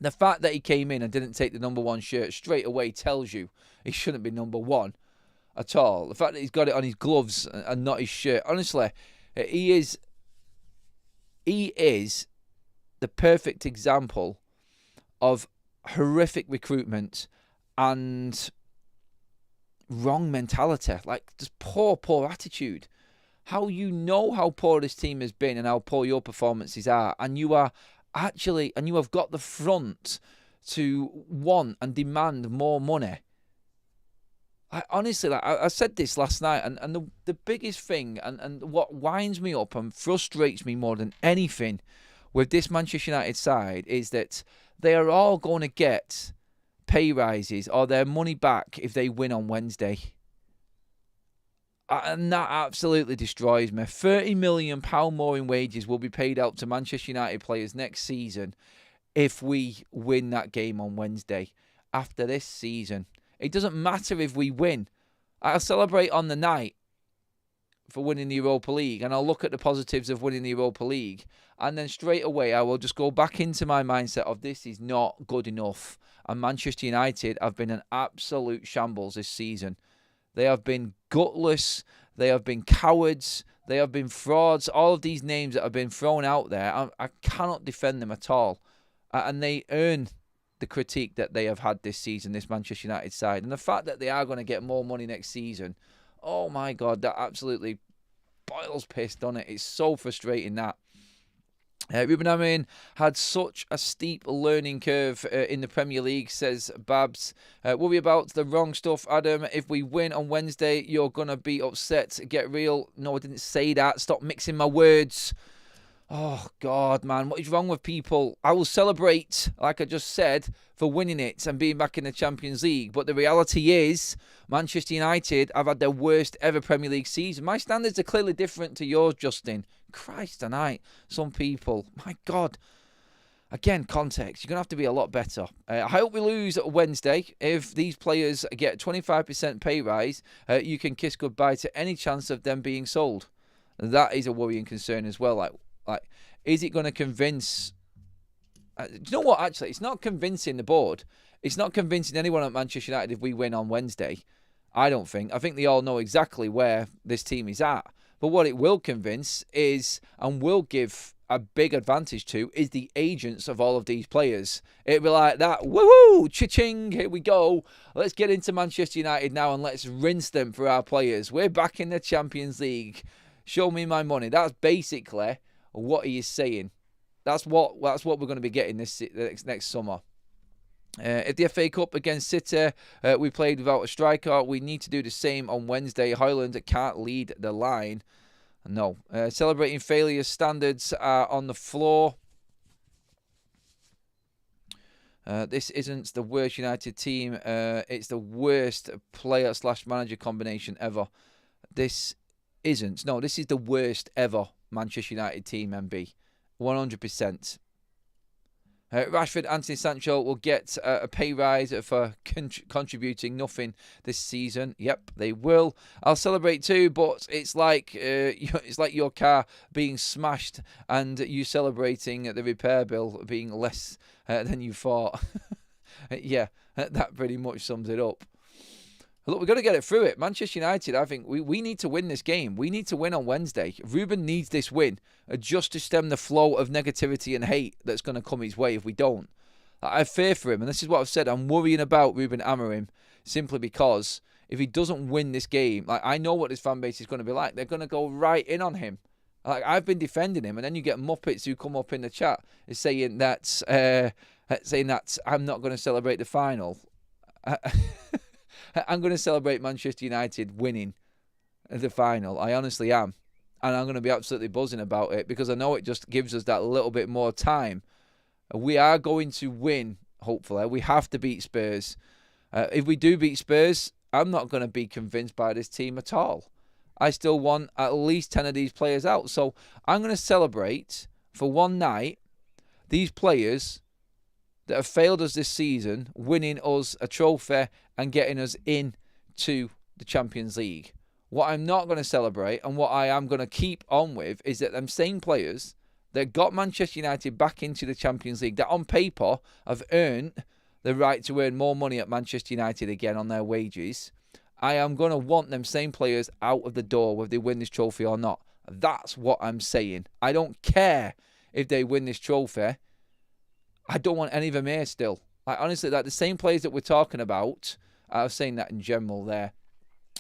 The fact that he came in and didn't take the number one shirt straight away tells you he shouldn't be number one at all. The fact that he's got it on his gloves and not his shirt. Honestly, he is the perfect example of horrific recruitment and wrong mentality. Like, just poor attitude. How you know how poor this team has been and how poor your performances are, and you have got the front to want and demand more money. Honestly, I said this last night, and the biggest thing, and what winds me up and frustrates me more than anything with this Manchester United side is that they are all going to get pay rises or their money back if they win on Wednesday. And that absolutely destroys me. £30 million more in wages will be paid out to Manchester United players next season if we win that game on Wednesday. After this season, it doesn't matter if we win. I'll celebrate on the night for winning the Europa League, and I'll look at the positives of winning the Europa League, and then straight away I will just go back into my mindset of this is not good enough. And Manchester United have been an absolute shambles this season. They have been gutless. They have been cowards. They have been frauds. All of these names that have been thrown out there, I cannot defend them at all. And they earn the critique that they have had this season, this Manchester United side. And the fact that they are going to get more money next season, oh my God, that absolutely boils piss, doesn't it? It's so frustrating that. Ruben Amorim had such a steep learning curve in the Premier League, says Babs. Worry about the wrong stuff, Adam. If we win on Wednesday, you're going to be upset. Get real. No, I didn't say that. Stop mixing my words. Oh, God, man. What is wrong with people? I will celebrate, like I just said, for winning it and being back in the Champions League. But the reality is, Manchester United have had their worst ever Premier League season. My standards are clearly different to yours, Justin. Christ tonight. Some people. My God. Again, context. You're going to have to be a lot better. I hope we lose Wednesday. If these players get 25% pay rise, you can kiss goodbye to any chance of them being sold. That is a worrying concern as well. Like, is it going to convince... do you know what, actually? It's not convincing the board. It's not convincing anyone at Manchester United if we win on Wednesday. I don't think. I think they all know exactly where this team is at. But what it will convince is, and will give a big advantage to, is the agents of all of these players. It'll be like that. Woohoo! Cha-ching! Here we go. Let's get into Manchester United now and let's rinse them for our players. We're back in the Champions League. Show me my money. That's basically what he is saying. That's what we're going to be getting this next summer. If the FA Cup against City, we played without a striker, we need to do the same on Wednesday. Højlund can't lead the line. No. Celebrating failure standards are on the floor. This isn't the worst United team. It's the worst player/manager combination ever. This isn't. No, this is the worst ever Manchester United team, MB. 100%. Rashford, Anthony Sancho will get a pay rise for contributing nothing this season. Yep, they will. I'll celebrate too, but it's like your car being smashed and you celebrating the repair bill being less than you thought. Yeah, that pretty much sums it up. Look, we've got to get it through it. Manchester United, I think we need to win this game. We need to win on Wednesday. Ruben needs this win just to stem the flow of negativity and hate that's going to come his way if we don't. I have fear for him, and this is what I've said. I'm worrying about Ruben Amorim simply because if he doesn't win this game, I know what his fan base is going to be like. They're going to go right in on him. I've been defending him, and then you get Muppets who come up in the chat saying that I'm not going to celebrate the final. I'm going to celebrate Manchester United winning the final. I honestly am. And I'm going to be absolutely buzzing about it because I know it just gives us that little bit more time. We are going to win, hopefully. We have to beat Spurs. If we do beat Spurs, I'm not going to be convinced by this team at all. I still want at least 10 of these players out. So I'm going to celebrate for one night these players that have failed us this season, winning us a trophy and getting us into the Champions League. What I'm not going to celebrate and what I am going to keep on with is that them same players that got Manchester United back into the Champions League, that on paper have earned the right to earn more money at Manchester United again on their wages, I am going to want them same players out of the door whether they win this trophy or not. That's what I'm saying. I don't care if they win this trophy. I don't want any of them here still. Honestly, the same players that we're talking about, I was saying that in general there.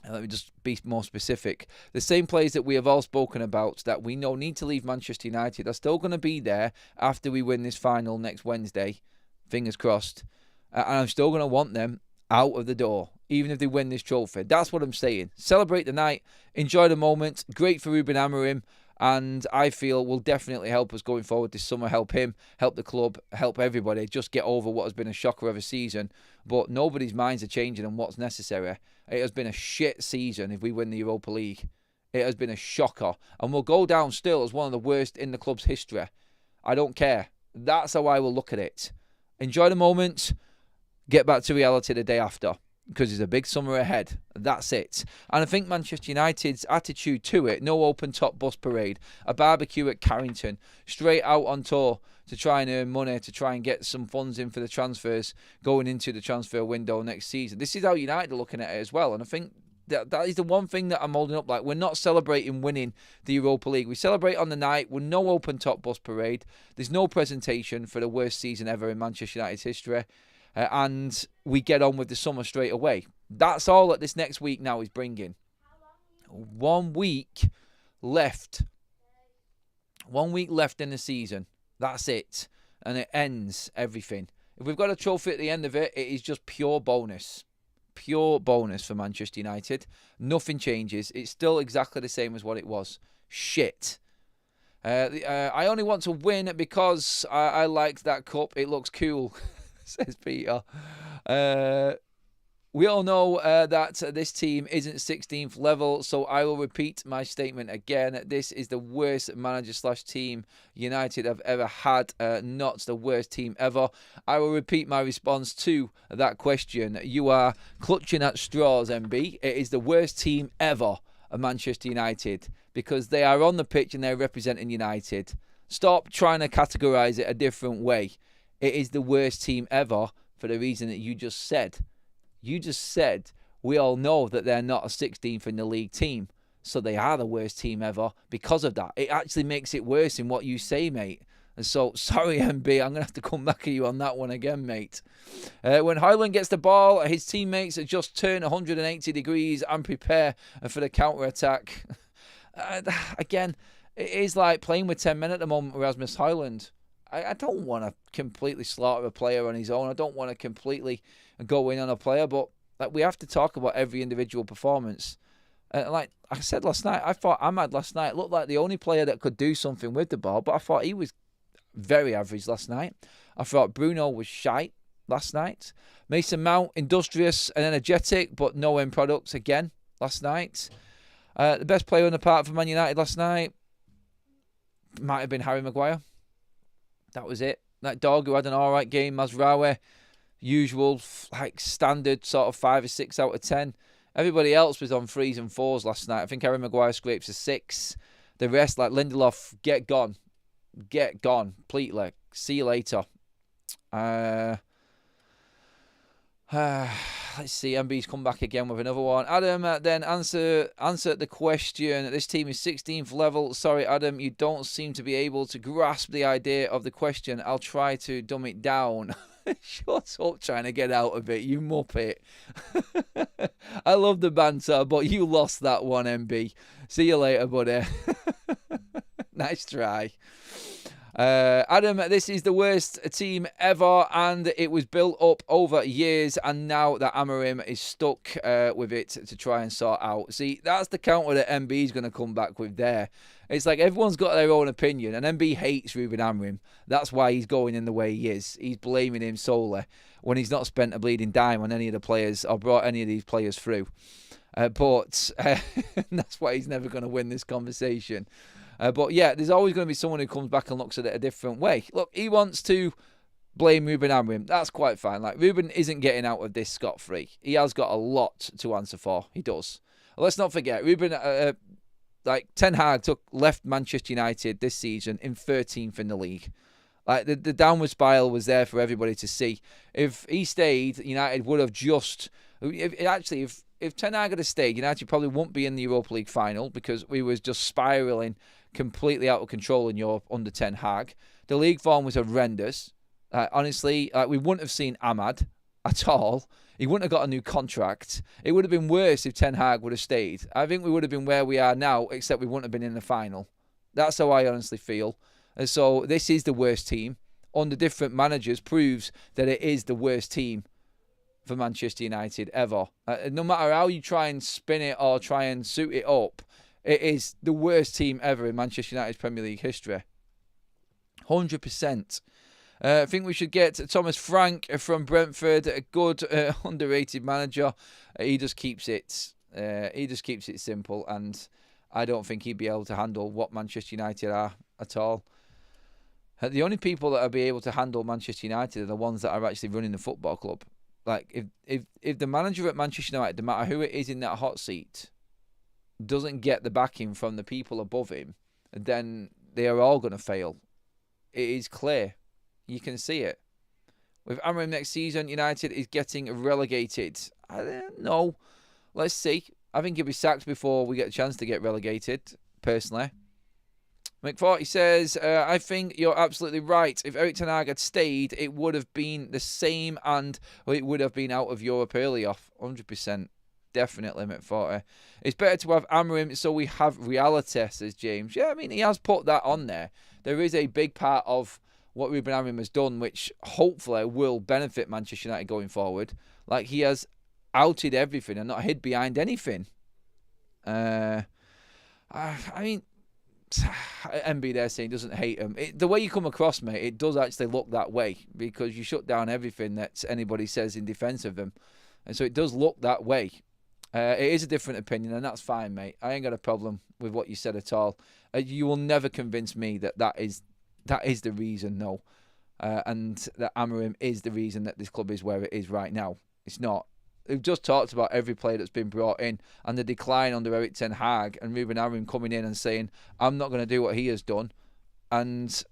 Let me just be more specific. The same players that we have all spoken about that we know need to leave Manchester United are still going to be there after we win this final next Wednesday. Fingers crossed. And I'm still going to want them out of the door, even if they win this trophy. That's what I'm saying. Celebrate the night. Enjoy the moment. Great for Ruben Amorim. And I feel will definitely help us going forward this summer. Help him, help the club, help everybody. Just get over what has been a shocker of a season. But nobody's minds are changing on what's necessary. It has been a shit season if we win the Europa League. It has been a shocker. And we'll go down still as one of the worst in the club's history. I don't care. That's how I will look at it. Enjoy the moment. Get back to reality the day after. Because there's a big summer ahead. That's it. And I think Manchester United's attitude to it, no open-top bus parade, a barbecue at Carrington, straight out on tour to try and earn money, to try and get some funds in for the transfers going into the transfer window next season. This is how United are looking at it as well. And I think that is the one thing that I'm holding up. Like, we're not celebrating winning the Europa League. We celebrate on the night with no open-top bus parade. There's no presentation for the worst season ever in Manchester United's history. And we get on with the summer straight away. That's all that this next week now is bringing. 1 week left. 1 week left in the season. That's it. And it ends everything. If we've got a trophy at the end of it, it is just pure bonus. Pure bonus for Manchester United. Nothing changes. It's still exactly the same as what it was. Shit. I only want to win because I liked that cup. It looks cool. Says Peter. We all know that this team isn't 16th level, so I will repeat my statement again. This is the worst manager/team United have ever had, not the worst team ever. I will repeat my response to that question. You are clutching at straws, MB. It is the worst team ever, Manchester United, because they are on the pitch and they're representing United. Stop trying to categorise it a different way. It is the worst team ever for the reason that you just said. You just said we all know that they're not a 16th in the league team. So they are the worst team ever because of that. It actually makes it worse in what you say, mate. And so, sorry, MB, I'm going to have to come back at you on that one again, mate. When Højlund gets the ball, his teammates just turn 180 degrees and prepare for the counter-attack. Again, it is like playing with 10 men at the moment with Rasmus Højlund. I don't want to completely slaughter a player on his own. I don't want to completely go in on a player, but we have to talk about every individual performance. Like I said last night, I thought Ahmad last night looked like the only player that could do something with the ball, but I thought he was very average last night. I thought Bruno was shite last night. Mason Mount, industrious and energetic, but no end products again last night. The best player on the park for Man United last night might have been Harry Maguire. That was it. That dog who had an alright game, Mazraoui, usual, like standard sort of 5 or 6 out of 10. Everybody else was on 3s and 4s last night. I think Harry Maguire scrapes a 6. The rest, like Lindelof, get gone. Get gone completely. See you later. Let's see. MB's come back again with another one. Adam, then answer the question. This team is 16th level. Sorry, Adam, you don't seem to be able to grasp the idea of the question. I'll try to dumb it down. Shut up trying to get out of it, you muppet. I love the banter, but you lost that one, MB. See you later, buddy. Nice try. Adam, this is the worst team ever, and it was built up over years, and now that Amorim is stuck with it to try and sort out. See, that's the counter that MB is going to come back with there. It's like everyone's got their own opinion, and MB hates Ruben Amorim. That's why he's going in the way he is. He's blaming him solely when he's not spent a bleeding dime on any of the players or brought any of these players through. But that's why he's never going to win this conversation. But yeah, there's always going to be someone who comes back and looks at it a different way. Look, he wants to blame Ruben Amorim. That's quite fine. Like, Ruben isn't getting out of this scot-free. He has got a lot to answer for. He does. Let's not forget, Ruben, Ten Hag left Manchester United this season in 13th in the league. Like, the downward spiral was there for everybody to see. If he stayed, United would have just... If Ten Hag had stayed, United probably wouldn't be in the Europa League final because we was just spiralling completely out of control in Europe under Ten Hag. The league form was horrendous. Honestly, we wouldn't have seen Ahmad at all. He wouldn't have got a new contract. It would have been worse if Ten Hag would have stayed. I think we would have been where we are now, except we wouldn't have been in the final. That's how I honestly feel. And so this is the worst team. Under different managers proves that it is the worst team for Manchester United ever. No matter how you try and spin it or try and suit it up, it is the worst team ever in Manchester United's Premier League history. 100%. I think we should get Thomas Frank from Brentford, a good underrated manager. He just keeps it. He just keeps it simple, and I don't think he'd be able to handle what Manchester United are at all. The only people that will be able to handle Manchester United are the ones that are actually running the football club. Like, if the manager at Manchester United, no matter who it is in that hot seat, doesn't get the backing from the people above him, then they are all going to fail. It is clear. You can see it. With Amorim next season, United is getting relegated. I don't know. Let's see. I think he'll be sacked before we get a chance to get relegated, personally. McForty says, I think you're absolutely right. If Erik ten Hag had stayed, it would have been the same and it would have been out of Europe early off. 100%. Definitely, McForty. It's better to have Amorim so we have reality, says James. Yeah, I mean, he has put that on there. There is a big part of what Ruben Amorim has done, which hopefully will benefit Manchester United going forward. Like, he has outed everything and not hid behind anything. I mean... MB there saying doesn't hate him. The way you come across, mate, it does actually look that way because you shut down everything that anybody says in defence of him. And so it does look that way. It is a different opinion, and that's fine, mate. I ain't got a problem with what you said at all. You will never convince me that is the reason, no. And that Amorim is the reason that this club is where it is right now. It's not. We've just talked about every player that's been brought in and the decline under Erik ten Hag and Ruben Amorim coming in and saying, I'm not going to do what he has done. And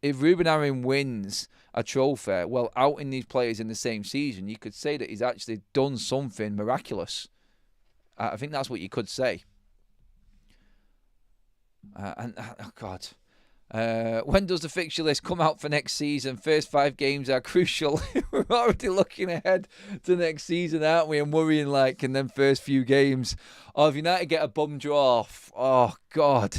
if Ruben Amorim wins a trophy, well, outing these players in the same season, you could say that he's actually done something miraculous. I think that's what you could say. Oh God. When does the fixture list come out for next season? First 5 games are crucial. We're already looking ahead to next season, aren't we? And worrying and then first few games. Oh, if United get a bum draw, oh God.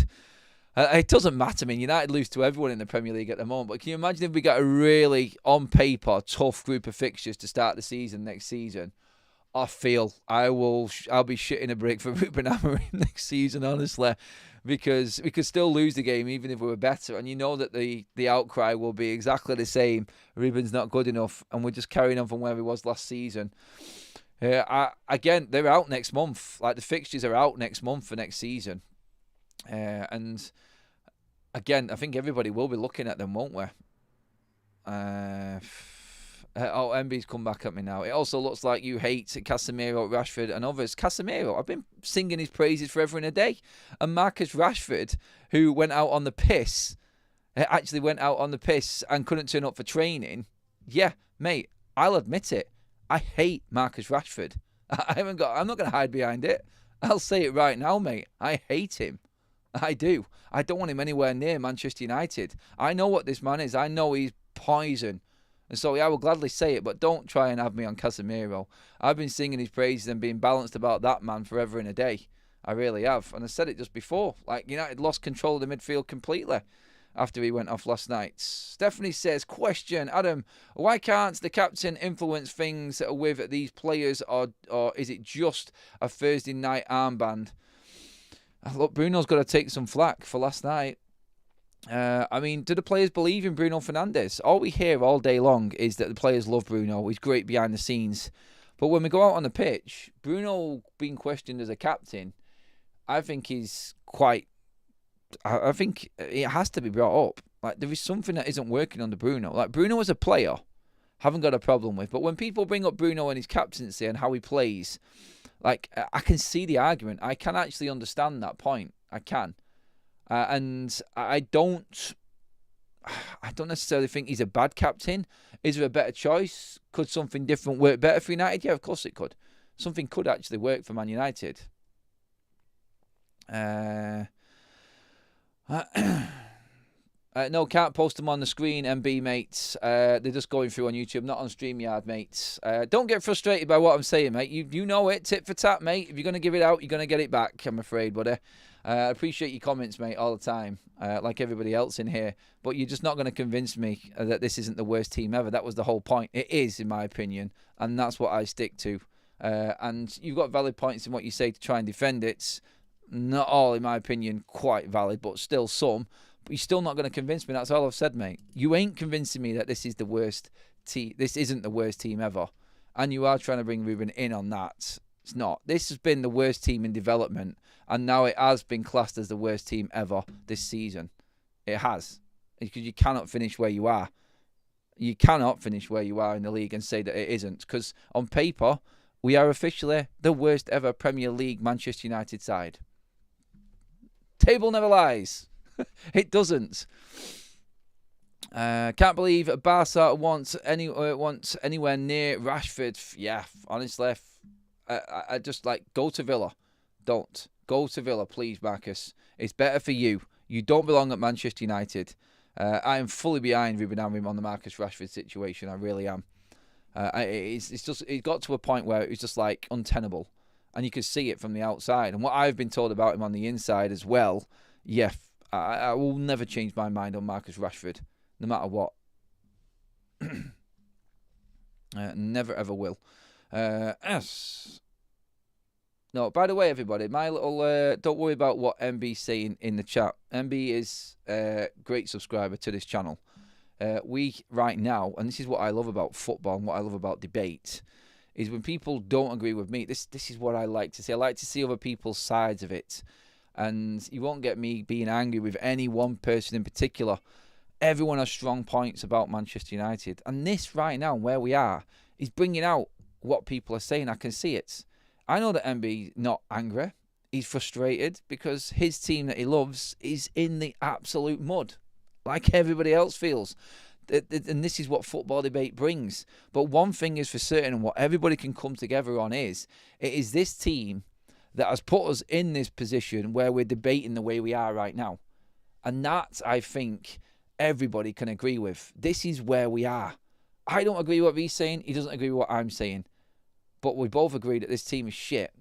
It doesn't matter. I mean, United lose to everyone in the Premier League at the moment. But can you imagine if we got a really, on paper, tough group of fixtures to start the season next season? I'll be shitting a brick for Ruben Amorim next season, honestly. Because we could still lose the game even if we were better. And you know that the outcry will be exactly the same. Ruben's not good enough. And we're just carrying on from where he was last season. Again, they're out next month. Like, the fixtures are out next month for next season. And again, I think everybody will be looking at them, won't we? Oh, MB's come back at me now. It also looks like you hate Casemiro, Rashford and others. Casemiro, I've been singing his praises forever and a day. And Marcus Rashford, who went out on the piss, actually went out on the piss and couldn't turn up for training. Yeah, mate, I'll admit it. I hate Marcus Rashford. I'm not going to hide behind it. I'll say it right now, mate. I hate him. I do. I don't want him anywhere near Manchester United. I know what this man is. I know he's poison. And so I will gladly say it, but don't try and have me on Casemiro. I've been singing his praises and being balanced about that man forever and a day. I really have. And I said it just before. Like, United lost control of the midfield completely after he went off last night. Stephanie says, question, Adam, why can't the captain influence things with these players, or is it just a Thursday night armband? Look, Bruno's got to take some flack for last night. I mean, do the players believe in Bruno Fernandes? All we hear all day long is that the players love Bruno. He's great behind the scenes. But when we go out on the pitch, Bruno being questioned as a captain, I think he's quite... I think it has to be brought up. Like, there is something that isn't working under Bruno. Like, Bruno as a player, haven't got a problem with. But when people bring up Bruno and his captaincy and how he plays, like, I can see the argument. I can actually understand that point. I can. And I don't necessarily think he's a bad captain. Is there a better choice? Could something different work better for United? Yeah, of course it could. Something could actually work for Man United. No, can't post them on the screen, MB, mates. They're just going through on YouTube, not on StreamYard, mates. Don't get frustrated by what I'm saying, mate. You know it, tit for tat, mate. If you're going to give it out, you're going to get it back, I'm afraid, buddy. I appreciate your comments, mate, all the time, like everybody else in here. But you're just not going to convince me that this isn't the worst team ever. That was the whole point. It is, in my opinion, and that's what I stick to. And you've got valid points in what you say to try and defend it. Not all, in my opinion, quite valid, but still some. But you're still not going to convince me. That's all I've said, mate. You ain't convincing me that this is the worst team. This isn't the worst team ever. And you are trying to bring Ruben in on that. It's not. This has been the worst team in development. And now it has been classed as the worst team ever this season. It has. Because you cannot finish where you are. You cannot finish where you are in the league and say that it isn't. Because on paper, we are officially the worst ever Premier League Manchester United side. Table never lies. It doesn't. Can't believe Barca wants anywhere near Rashford. Yeah, honestly, I just like, go to Villa. Don't go to Villa, please, Marcus. It's better for you. You don't belong at Manchester United. I am fully behind Ruben Amorim on the Marcus Rashford situation. I really am. It got to a point where it was just like untenable. And you could see it from the outside. And what I've been told about him on the inside as well, yeah, I will never change my mind on Marcus Rashford, no matter what. Never, ever will. No, by the way, everybody, my little... don't worry about what MB's saying in the chat. MB is a great subscriber to this channel. We, right now, and this is what I love about football and what I love about debate, is when people don't agree with me. This is what I like to see. I like to see other people's sides of it. And you won't get me being angry with any one person in particular. Everyone has strong points about Manchester United. And this right now, where we are, is bringing out what people are saying. I can see it. I know that MB's not angry. He's frustrated because his team that he loves is in the absolute mud, like everybody else feels. And this is what football debate brings. But one thing is for certain, and what everybody can come together on is, it is this team that has put us in this position where we're debating the way we are right now. And that, I think, everybody can agree with. This is where we are. I don't agree with what he's saying. He doesn't agree with what I'm saying. But we both agree that this team is shit.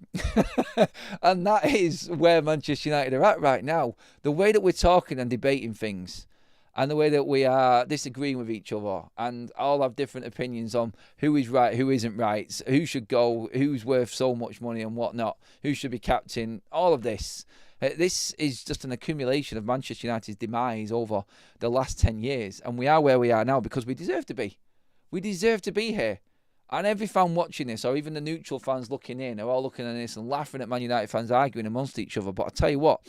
And that is where Manchester United are at right now. The way that we're talking and debating things, and the way that we are disagreeing with each other, and all have different opinions on who is right, who isn't right, who should go, who's worth so much money and whatnot, who should be captain, all of this. This is just an accumulation of Manchester United's demise over the last 10 years. And we are where we are now because we deserve to be. We deserve to be here. And every fan watching this, or even the neutral fans looking in, are all looking at this and laughing at Man United fans arguing amongst each other. But I tell you what,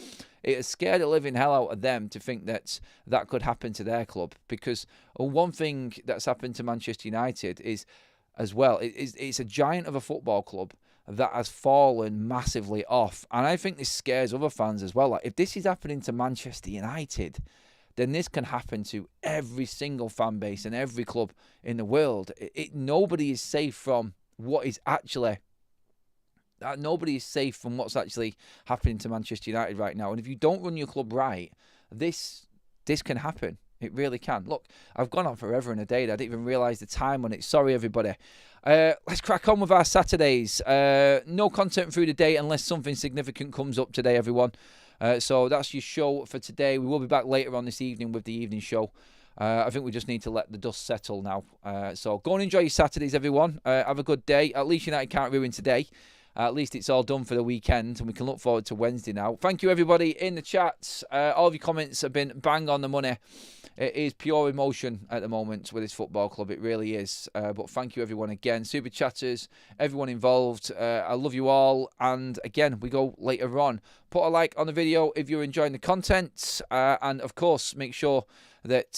it has scared the living hell out of them to think that that could happen to their club. Because one thing that's happened to Manchester United is, as well, it's a giant of a football club that has fallen massively off. And I think this scares other fans as well. Like, if this is happening to Manchester United, then this can happen to every single fan base and every club in the world. Nobody is safe from what is actually... nobody is safe from what's actually happening to Manchester United right now. And if you don't run your club right, this can happen. It really can. Look, I've gone on forever and a day. I didn't even realise the time on it. Sorry, everybody. Let's crack on with our Saturdays. No content through the day unless something significant comes up today, everyone. So that's your show for today. We will be back later on this evening with the evening show. I think we just need to let the dust settle now. So go and enjoy your Saturdays, everyone. Have a good day. At least United can't ruin today. At least it's all done for the weekend, and we can look forward to Wednesday now. Thank you, everybody, in the chats. All of your comments have been bang on the money. It is pure emotion at the moment with this football club. It really is. But thank you, everyone, again. Super chatters, everyone involved. I love you all. And, again, we go later on. Put a like on the video if you're enjoying the content. And, of course, make sure that...